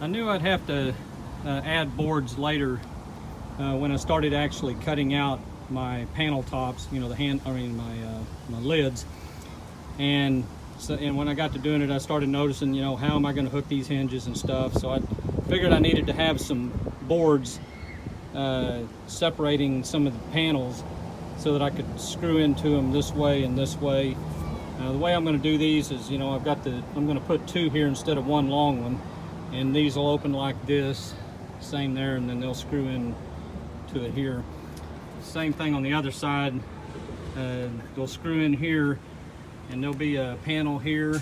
I knew I'd have to add boards later when I started actually cutting out my panel tops, you know, my lids. And when I got to doing it, I started noticing, you know, how am I going to hook these hinges and stuff. So I figured I needed to have some boards separating some of the panels so that I could screw into them this way and this way. The way I'm going to do these is, you know, I'm going to put two here instead of one long one, and these will open like this, same there, and then they'll screw in to it here. Same thing on the other side. They'll screw in here, and there'll be a panel here.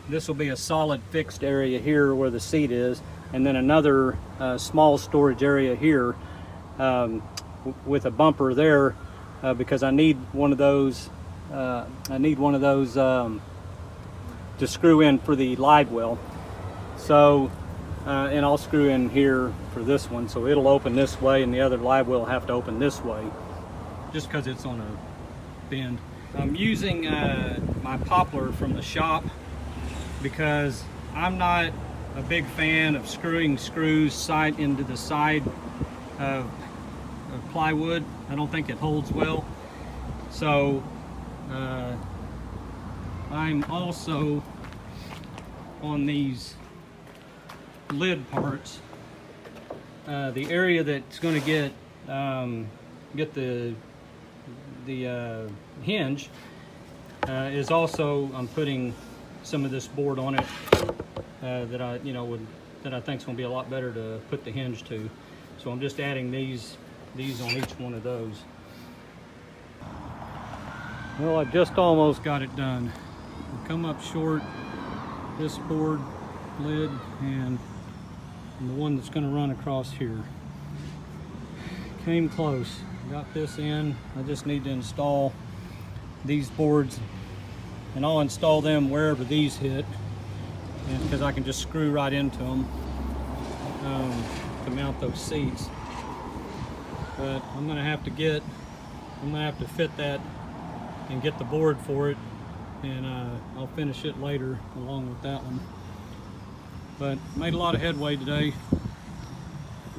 This will be a solid fixed area here where the seat is, and then another small storage area here with a bumper there because I need one of those. To screw in for the live well. So, and I'll screw in here for this one, so it'll open this way, and the other live well will have to open this way, just because it's on a bend. I'm using my poplar from the shop because I'm not a big fan of screwing screws into the side of plywood. I don't think it holds well. So I'm also on these lid parts. The area that's going to get the hinge is also, I'm putting some of this board on it that I think is going to be a lot better to put the hinge to. So I'm just adding these on each one of those. Well, I just almost got it done. I come up short this board lid and the one that's going to run across here. Came close. Got this in. I just need to install these boards, and I'll install them wherever these hit, because I can just screw right into them to mount those seats. But I'm going to have to fit that and get the board for it, and I'll finish it later along with that one. But made a lot of headway today.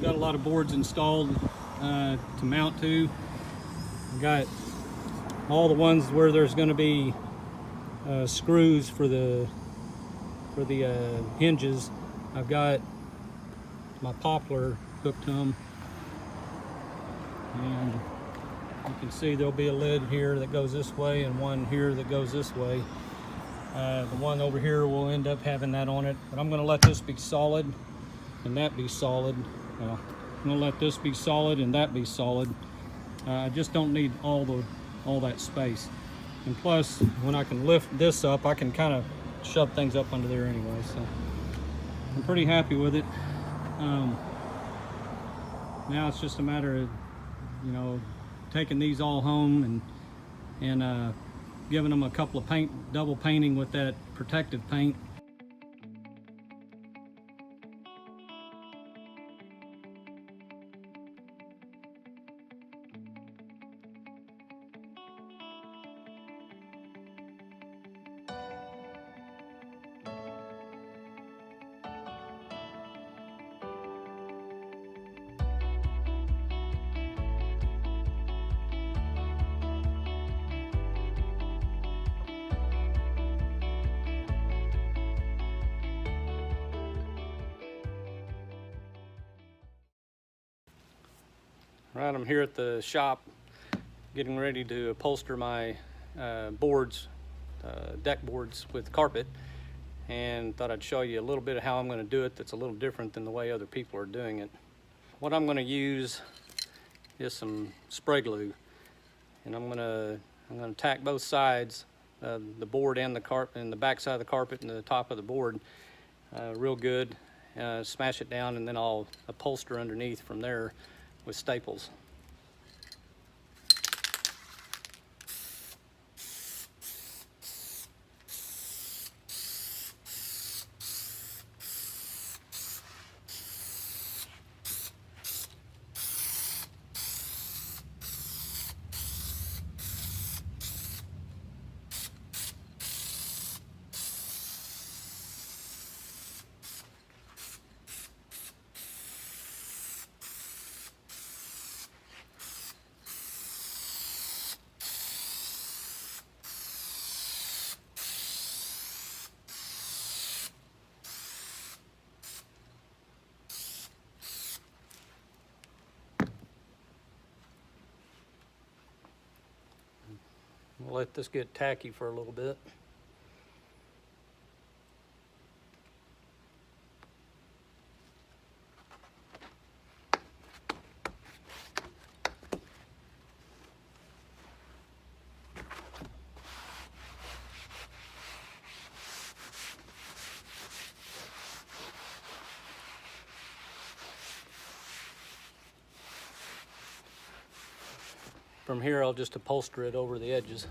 Got a lot of boards installed to mount to. Got all the ones where there's going to be screws for the hinges. I've got my poplar hooked to them, and you can see there'll be a lid here that goes this way and one here that goes this way. The one over here will end up having that on it, but I'm going to let this be solid and that be solid. I'm going to let this be solid and that be solid. I just don't need all that space. And plus, when I can lift this up, I can kind of shove things up under there anyway. So I'm pretty happy with it. Now it's just a matter of, you know, taking these all home and giving them a couple of double painting with that protective paint. Right, I'm here at the shop getting ready to upholster my boards, deck boards with carpet, and thought I'd show you a little bit of how I'm going to do it that's a little different than the way other people are doing it. What I'm going to use is some spray glue, and I'm going to tack both sides, the board and the carpet, and the back side of the carpet and the top of the board real good, smash it down, and then I'll upholster underneath from there with staples. let this get tacky for a little bit. From here, I'll just upholster it over the edges.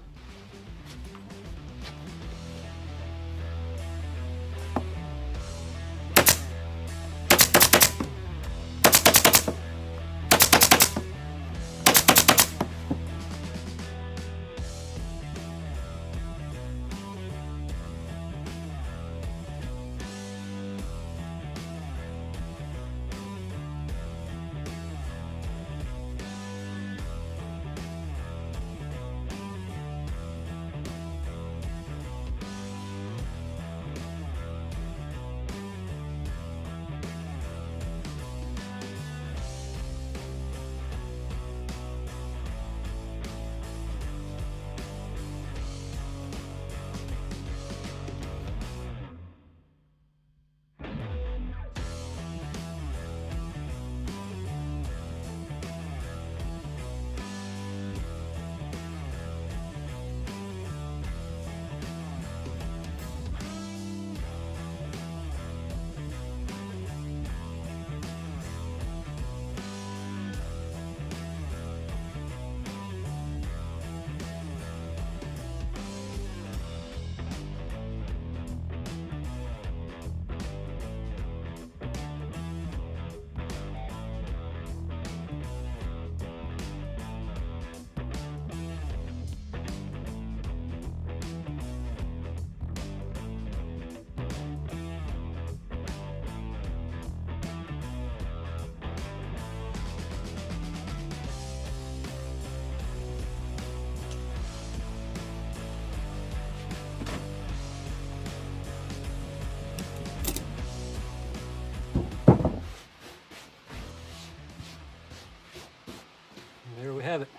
There we have it.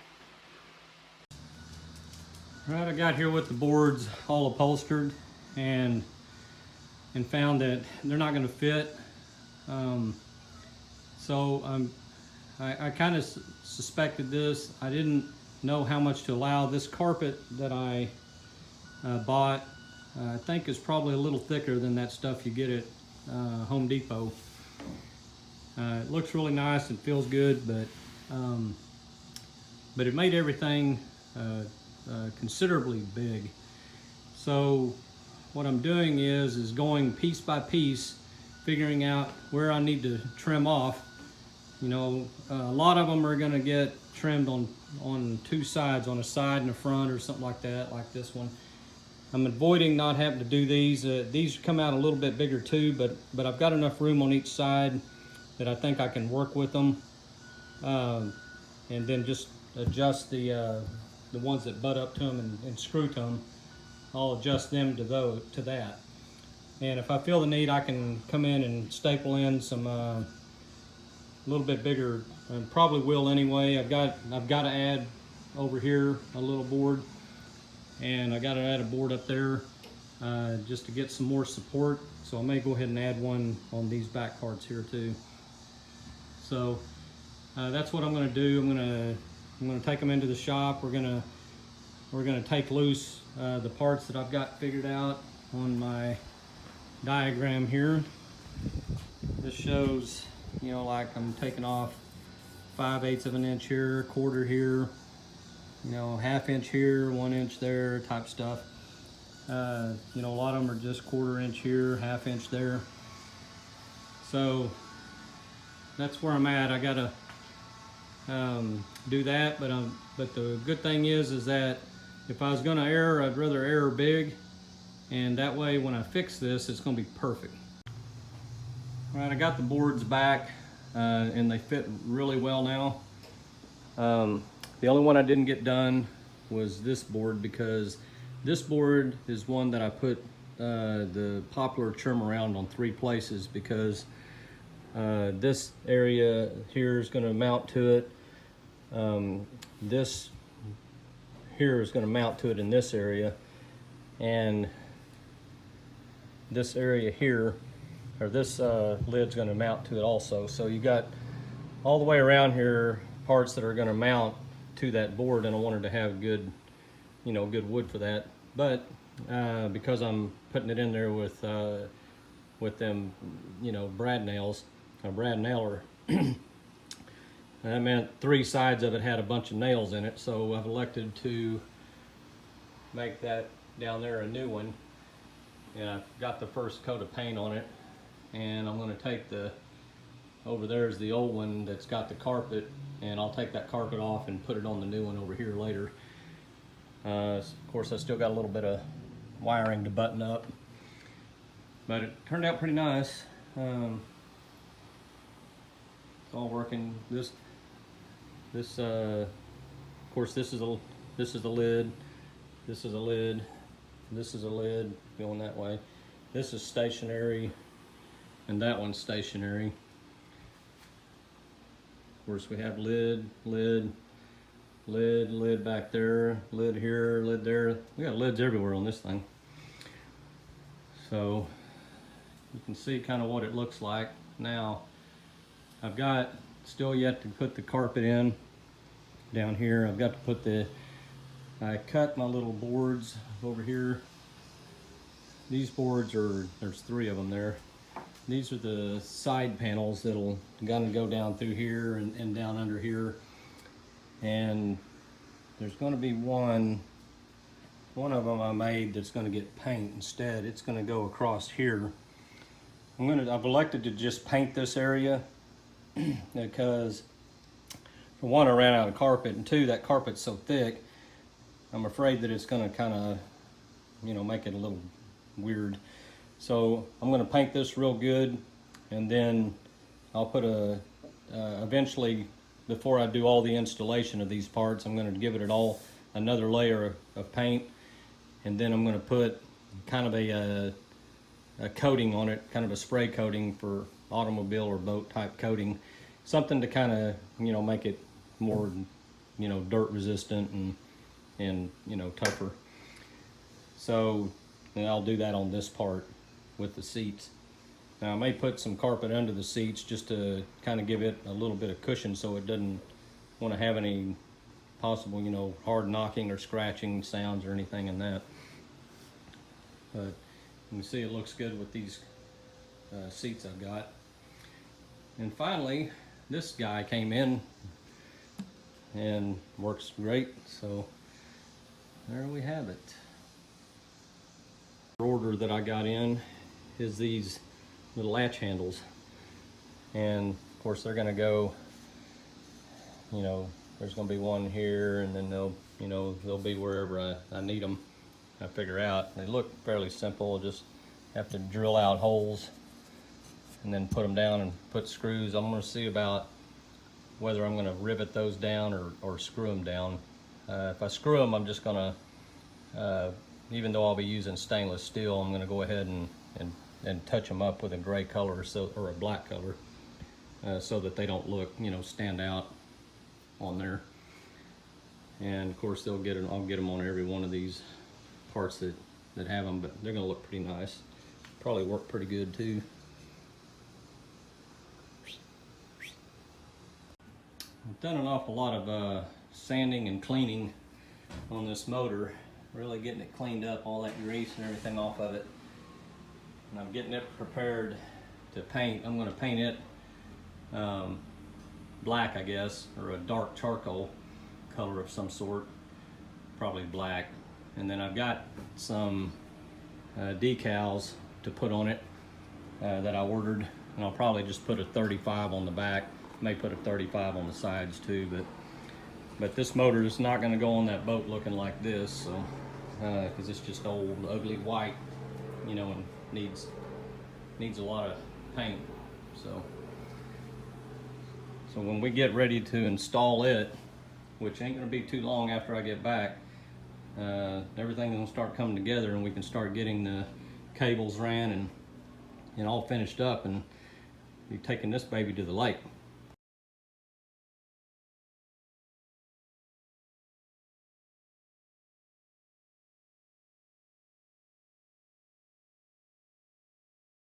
All right, I got here with the boards all upholstered and found that they're not going to fit. I kind of suspected this. I didn't know how much to allow. This carpet that I bought, I think is probably a little thicker than that stuff you get at Home Depot. It looks really nice and feels good, but it made everything considerably big. So what I'm doing is going piece by piece, figuring out where I need to trim off. You know, a lot of them are gonna get trimmed on two sides, on a side and a front or something like that, like this one. I'm avoiding not having to do these. These come out a little bit bigger too, but I've got enough room on each side that I think I can work with them. And then just adjust the ones that butt up to them and screw to them. I'll adjust them to that. And if I feel the need, I can come in and staple in some a little bit bigger, and probably will anyway. I've got to add over here a little board, and I got to add a board up there just to get some more support. So I may go ahead and add one on these back parts here too. So that's what I'm going to do. I'm going to take them into the shop. We're going to take loose the parts that I've got figured out on my diagram here. This shows, you know, like I'm taking off 5/8 of an inch here, quarter here, you know, 1/2 inch here, 1 inch there, type stuff. You know, a lot of them are just 1/4 inch here, 1/2 inch there. So that's where I'm at. I gotta do that, but the good thing is that if I was gonna err, I'd rather err big, and that way when I fix this, it's gonna be perfect. All right, I got the boards back, and they fit really well now. The only one I didn't get done was this board, because this board is one that I put the poplar trim around on 3 places, because this area here is going to mount to it. This here is going to mount to it in this area, and this area here, or this lid's going to mount to it also. So you got all the way around here parts that are going to mount to that board, and I wanted to have good, you know, good wood for that. But because I'm putting it in there with them, you know, brad nails, a brad nailer, that meant 3 sides of it had a bunch of nails in it. So I've elected to make that down there a new one, and I've got the first coat of paint on it, and I'm going to take the, over there is the old one that's got the carpet, and I'll take that carpet off and put it on the new one over here later. Of course, I still got a little bit of wiring to button up, but it turned out pretty nice. It's all working. This of course, this is the lid. This is a lid. This is a lid going that way. This is stationary, and that one's stationary. Of course, we have lid, lid, lid, lid back there, lid here, lid there. We got lids everywhere on this thing. So you can see kind of what it looks like. Now, I've got still yet to put the carpet in down here. I've got to put the, I cut my little boards over here. These boards are, there's 3 of them there. These are the side panels that'll gonna go down through here and down under here. And there's gonna be one of them I made that's gonna get paint instead. It's gonna go across here. I've elected to just paint this area because, for one, I ran out of carpet, and 2, that carpet's so thick, I'm afraid that it's gonna kind of, you know, make it a little weird. So I'm going to paint this real good, and then I'll put eventually, before I do all the installation of these parts, I'm going to give it all another layer of paint, and then I'm going to put kind of a coating on it, kind of a spray coating for automobile or boat type coating, something to kind of, you know, make it more, you know, dirt resistant and you know, tougher. So and I'll do that on this part with the seats. Now I may put some carpet under the seats just to kind of give it a little bit of cushion so it doesn't want to have any possible, you know, hard knocking or scratching sounds or anything in that. But you can see it looks good with these seats I've got. And finally, this guy came in and works great. So there we have it. The order that I got in is these little latch handles, and of course they're going to go, you know, there's going to be one here, and then they'll, you know, they'll be wherever I need them. I figure out they look fairly simple. Just have to drill out holes and then put them down and put screws. I'm going to see about whether I'm going to rivet those down or screw them down. If I screw them, I'm just going to even though I'll be using stainless steel, I'm going to go ahead and touch them up with a gray color or a black color, so that they don't look, you know, stand out on there. And of course I'll get them on every one of these parts that have them, but they're going to look pretty nice. Probably work pretty good too. I've done an awful lot of sanding and cleaning on this motor, really getting it cleaned up, all that grease and everything off of it. And I'm getting it prepared to paint. I'm going to paint it black, I guess, or a dark charcoal color of some sort, probably black. And then I've got some decals to put on it that I ordered, and I'll probably just put a 35 on the back, may put a 35 on the sides too, but this motor is not going to go on that boat looking like this, so because it's just old, ugly white, you know, and needs a lot of paint. So when we get ready to install it, which ain't going to be too long after I get back, everything's going to start coming together, and we can start getting the cables ran and all finished up, and be taking this baby to the lake.